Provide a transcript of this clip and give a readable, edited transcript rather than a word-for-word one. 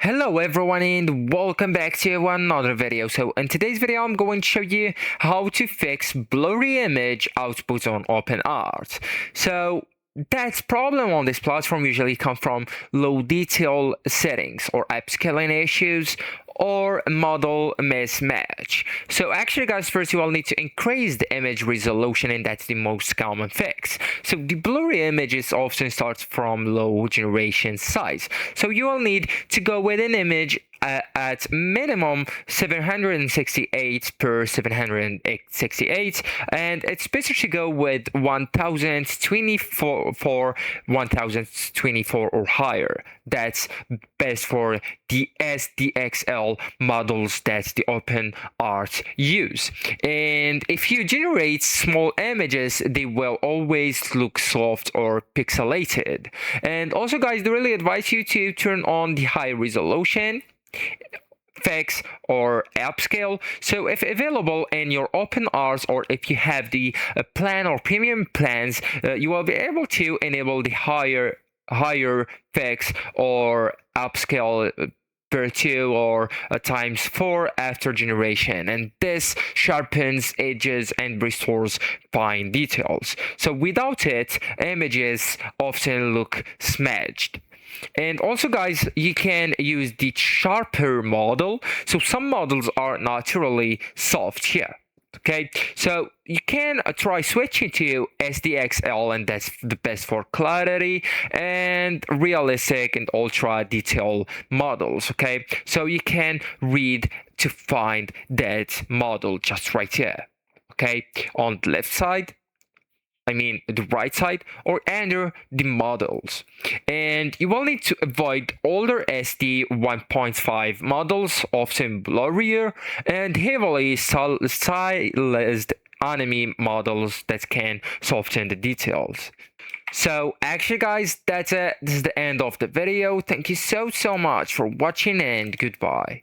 Hello everyone and welcome back to another video. So in today's video I'm going to show you how to fix blurry image output on OpenArt. So that problem on this platform usually comes from low detail settings or upscaling issues or model mismatch. So actually guys, first you will need to increase the image resolution, and that's the most common fix. So the blurry images often starts from low generation size. So you will need to go with an image at minimum 768 per 768, and it's better to go with 1024 for 1024 or higher. That's best for the SDXL models that the OpenArt use. And if you generate small images, they will always look soft or pixelated. And also guys, they really advise you to turn on the high resolution, fix or upscale. So if available in your OpenArt, or if you have the plan or premium plans, you will be able to enable the higher fix or upscale per 2 or times 4 after generation, and this sharpens edges and restores fine details. So without it, images often look smudged. And also guys, you can use the sharper model. So some models are naturally soft here. Okay, so you can try switching to SDXL, and that's the best for clarity and realistic and ultra detail models. Okay, so you can read to find that model just right here. Okay, on the left side, the right side, or under the models. And you will need to avoid older SD 1.5 models, often blurrier and heavily stylized anime models that can soften the details. So actually guys, that's it. This is the end of the video. Thank you so much for watching, and goodbye.